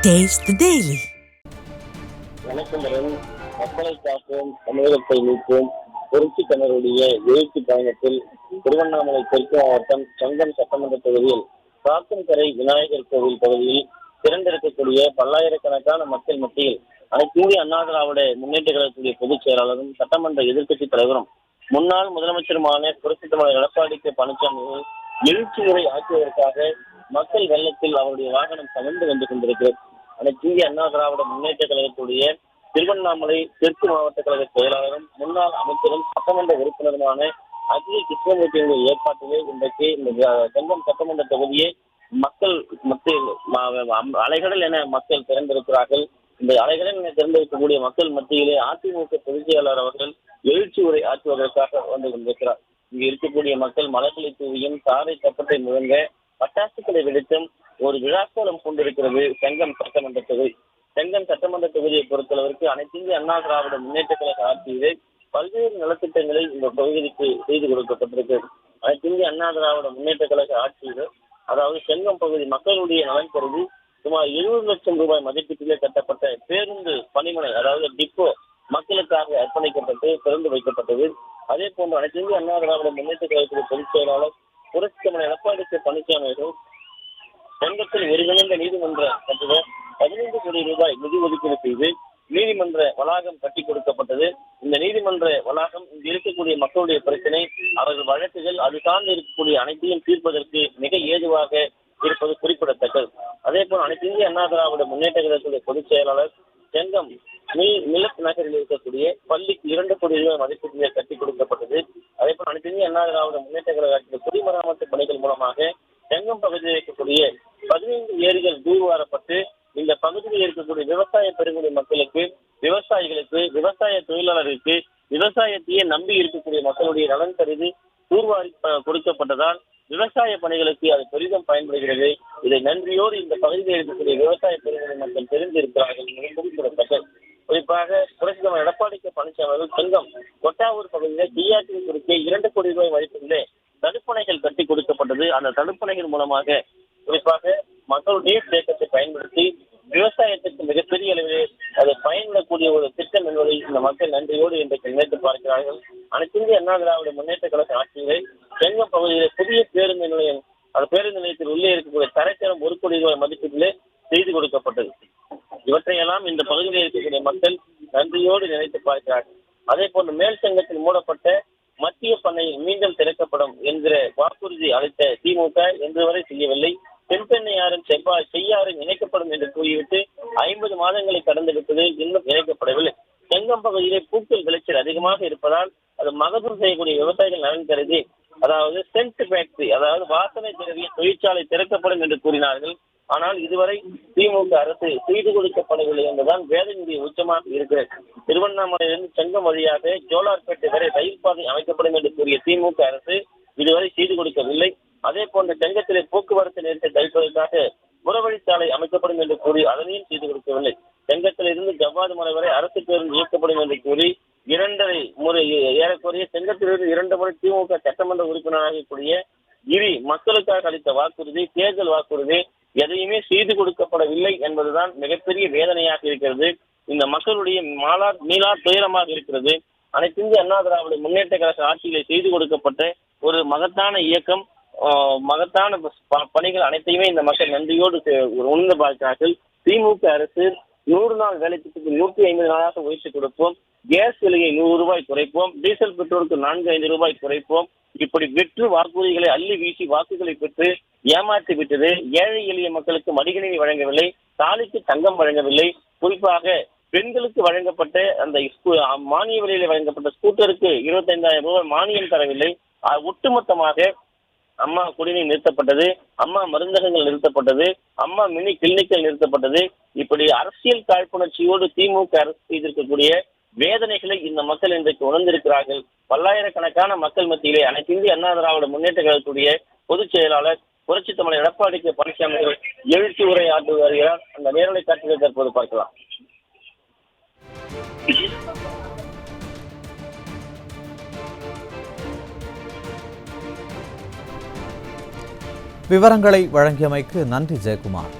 Taste the Daily. வணக்கம். மக்களை காப்போம், தமிழகத்தை மீட்போம் புரட்சித்தனருடைய எழுச்சி பயணத்தில் திருவண்ணாமலை தெற்கு மாவட்டம் சங்கம் சட்டமன்ற தொகுதியில் காக்கன்கரை விநாயகர் கோவில் பகுதியில் திரண்டிருக்கக்கூடிய பல்லாயிரக்கணக்கான மக்கள் மத்தியில் அனைத்து இந்திய அண்ணா திராவிட முன்னேற்ற கழகத்துடைய பொதுச் செயலாளரும் சட்டமன்ற எதிர்க்கட்சி தலைவரும் முன்னாள் முதலமைச்சருமான புரட்சித் தலைவர் எடப்பாடி கே பழனிசாமி எழுச்சி உரை ஆற்றுவதற்காக மக்கள் வெள்ளத்தில் அவருடைய வாகனம் கலந்து வந்து கொண்டிருக்கிறது. அனைத்து இந்திய அண்ணா திராவிட முன்னேற்ற கழகத்துடைய திருவண்ணாமலை தெற்கு மாவட்ட கழக செயலாளரும் முன்னாள் அமைச்சரும் சட்டமன்ற உறுப்பினருமான அகில கிருஷ்ணமூர்த்தியுடைய ஏற்பாட்டிலே இன்றைக்கு இந்த செங்கம் சட்டமன்ற தொகுதியை மக்கள் மத்தியில் அலைகடல் என மக்கள் திறந்திருக்கிறார்கள். இந்த அலைகடல் என திறந்திருக்கக்கூடிய மக்கள் மத்தியிலே அதிமுக பொதுச் செயலாளர் அவர்கள் எழுச்சி உரை ஆற்றுவதற்காக வந்து கொண்டிருக்கிறார். இங்கு இருக்கக்கூடிய மக்கள் மலர்களை தூவியும் தாரை தப்பட்டை முழங்க பட்டாசுகளை வெடித்தும் ஒரு விழாக்கோலம் கொண்டிருக்கிறது செங்கம் சட்டமன்ற தொகுதி. செங்கம் சட்டமன்ற தொகுதியை பொறுத்தளவிற்கு அனைத்து இந்திய அண்ணா திராவிட முன்னேற்ற கழக ஆட்சியிலே பல்வேறு நலத்திட்டங்களை இந்த தொகுதிக்கு செய்து கொடுக்கப்பட்டிருக்கிறது. அனைத்து இந்திய அண்ணா திராவிட முன்னேற்ற கழக ஆட்சியில் அதாவது செங்கம் பகுதி மக்களுடைய நலன் கருதி சுமார் 70 லட்சம் ரூபாய் மதிப்பீட்டிலே கட்டப்பட்ட பேருந்து பணிமனை அதாவது டிப்போ மக்களுக்காக அர்ப்பணிக்கப்பட்டு திறந்து வைக்கப்பட்டது. அதே போன்று அனைத்து இந்திய அண்ணா திராவிட முன்னேற்ற கழகத்துடைய பொதுச் செயலாளர் புரட்சித் தலைவர் எடப்பாடி கே பழனிசாமி அவர்கள் செங்கத்தில் ஒருங்கிணைந்த நீதிமன்ற கட்டிட 15 கோடி ரூபாய் நிதி ஒதுக்கீடு செய்து நீதிமன்ற வளாகம் கட்டி கொடுக்கப்பட்டது. இந்த நீதிமன்ற வளாகம் இங்கு இருக்கக்கூடிய மக்களுடைய பிரச்சனை, அவர்கள் வழக்குகள், அது சார்ந்து இருக்கக்கூடிய அனைத்தையும் தீர்ப்பதற்கு மிக ஏதுவாக இருப்பது குறிப்பிடத்தக்கது. அதே போல் அனைத்து இந்திய அண்ணா திராவிட முன்னேற்ற கழகத்துடைய பொதுச் செயலாளர் செங்கம் மில்லத் நகரில் இருக்கக்கூடிய பள்ளிக்கு 2 கோடி ரூபாய் மதிப்பீட்டிலே கட்டி கொடுக்கப்பட்டது. அதே போல் அனைத்து இந்திய அண்ணா திராவிட முன்னேற்ற கழகத்தின் குடிமராமத்து பணிகள் மூலமாக செங்கம் பகுதியில் இருக்கக்கூடிய 15 ஏரிகள் தூர்வாரப்பட்டு இந்த பகுதியில் இருக்கக்கூடிய விவசாய பெருங்குடி மக்களுக்கு, விவசாயிகளுக்கு, விவசாய தொழிலாளர்களுக்கு, விவசாயத்தையே நம்பி இருக்கக்கூடிய மக்களுடைய நலன் கருதி தூர்வாரி கொடுக்கப்பட்டதால் விவசாய பணிகளுக்கு அது பெரிதும் பயன்படுகிறது. இதை நன்றியோடு இந்த பகுதியில் இருக்கக்கூடிய விவசாய பெருங்குடி மக்கள் தெரிந்திருக்கிறார்கள் என்பது குறிப்பிடத்தக்கது. குறிப்பாக புரட்சித் தலைவர் எடப்பாடி கே பழனிசாமி அவர்கள் செங்கம் கொட்டாவூர் பகுதியில் டிஆர்டி குறுக்கே 2 கோடி ரூபாய் மதிப்பிலே தடுப்பணைகள் கட்டி கொடுக்கப்பட்டது. அந்த தடுப்பணைகள் மூலமாக குறிப்பாக மக்கள் நீர் தேக்கத்தை பயன்படுத்தி விவசாயத்திற்கு மிகப்பெரிய அளவிலே அது பயன்படக்கூடிய ஒரு திட்டம் என்பதை இந்த மக்கள் நன்றியோடு இன்றைக்கு நினைத்து பார்க்கிறார்கள். அனைத்து இந்திய அண்ணா திராவிட முன்னேற்ற கழக ஆட்சியிலே செங்கம் பகுதியிலே புதிய பேருந்து நிலையம், அந்த பேருந்து நிலையத்தில் உள்ளே இருக்கக்கூடிய தரைத்தளம் 1 கோடி ரூபாய் மதிப்பீட்டிலே செய்து கொடுக்கப்பட்டது. இவற்றையெல்லாம் இந்த பகுதியில் இருக்கக்கூடிய மக்கள் நன்றியோடு நினைத்து பார்க்கிறார்கள். அதே போன்று மேல் செங்கத்தில் மூடப்பட்ட மத்திய பண்ணையில் மீண்டும் திறக்கப்படும் என்கிற வாக்குறுதி அளித்த திமுக இன்று வரை செய்யவில்லை. தென்பெண்ணையாரும் செய்யாரும் இணைக்கப்படும் என்று கூறிவிட்டு 50 மாதங்களை கடந்துவிட்டது, இன்னும் இணைக்கப்படவில்லை. செங்கம் பகுதியிலே பூக்கள் விளைச்சல் அதிகமாக இருப்பதால் அது மகசூல் செய்யக்கூடிய விவசாயிகள் நலன் கருதி அதாவது சென்ட் ஃபேக்டரி அதாவது வாசனை திரவிய தொழிற்சாலை திறக்கப்படும் என்று கூறினார்கள். ஆனால் இதுவரை திமுக அரசு செய்து கொடுக்கப்படவில்லை என்றுதான் வேதனையுடைய உச்சமாக இருக்கிறது. திருவண்ணாமலையிலிருந்து செங்கம் வழியாக ஜோலார்பேட்டை வரை ரயில் பாதை அமைக்கப்படும் என்று கூறிய திமுக அரசு இதுவரை செய்து கொடுக்கவில்லை. அதே போன்ற செங்கத்திலே போக்குவரத்து நெரிசலை தவிர்ப்பதற்காக புறவழிச்சாலை அமைக்கப்படும் என்று கூறி அதனையும் செய்து கொடுக்கவில்லை. செங்கத்திலிருந்து ஜவ்வாது மலை வரை அரசு பேருந்து இயக்கப்படும் என்று கூறி 2.5 முறை ஏறக்குறைய செங்கத்திலிருந்து 2 முறை திமுக சட்டமன்ற உறுப்பினராக கூடிய மக்களுக்காக அளித்த வாக்குறுதி, தேர்தல் வாக்குறுதி எதையுமே செய்து கொடுக்கப்படவில்லை என்பதுதான் மிகப்பெரிய வேதனையாக இருக்கிறது. இந்த மக்களுடைய மீளா துயரமாக இருக்கிறது. அனைத்து இந்திய அண்ணா திராவிட முன்னேற்ற கழக ஆட்சியிலே செய்து கொடுக்கப்பட்ட ஒரு மகத்தான இயக்கம், மகத்தான பணிகள் அனைத்தையுமே இந்த மக்கள் நன்றியோடு உணர்ந்து பார்க்கிறார்கள். திமுக அரசு 100 நாள் வேலை திட்டத்தில் 150 நாளாக உயர்த்தி கொடுப்போம், கேஸ் விலையை 100 ரூபாய் குறைப்போம், டீசல் பெட்ரோலுக்கு 4-5 ரூபாய் குறைப்போம், இப்படி வெற்று வாக்குறுதிகளை அள்ளி வீசி வாக்குகளை பெற்று ஏமாற்றி விட்டது. ஏழை எளிய மக்களுக்கு மடிகணினி வழங்கவில்லை, தாலிக்கு தங்கம் வழங்கவில்லை. குறிப்பாக பெண்களுக்கு வழங்கப்பட்ட அந்த மானிய விலையில் வழங்கப்பட்ட ஸ்கூட்டருக்கு 25,000 ரூபாய் மானியம் தரவில்லை. ஒட்டுமொத்தமாக அம்மா குடிநீர் நிறுத்தப்பட்டது, அம்மா மருந்தகங்கள் நிறுத்தப்பட்டது, அம்மா மினி கிளினிக்கல் நிறுத்தப்பட்டது. இப்படி அரசியல் காழ்ப்புணர்ச்சியோடு திமுக அரசு செய்திருக்கக்கூடிய வேதனைகளை இந்த மக்கள் இன்றைக்கு உணர்ந்திருக்கிறார்கள். பல்லாயிரக்கணக்கான மக்கள் மத்தியிலே அனைத்து இந்திய அண்ணா திராவிட முன்னேற்ற கழகத்துடைய பொதுச் செயலாளர் புரட்சித் தலைவர் எடப்பாடி கே பழனிசாமி எழுச்சி உரை ஆற்றி வருகிறார். அந்த நேரலை காட்சிகளை தற்போது பார்க்கலாம். விவரங்களை வழங்கியமைக்கு நன்றி ஜெயக்குமார்.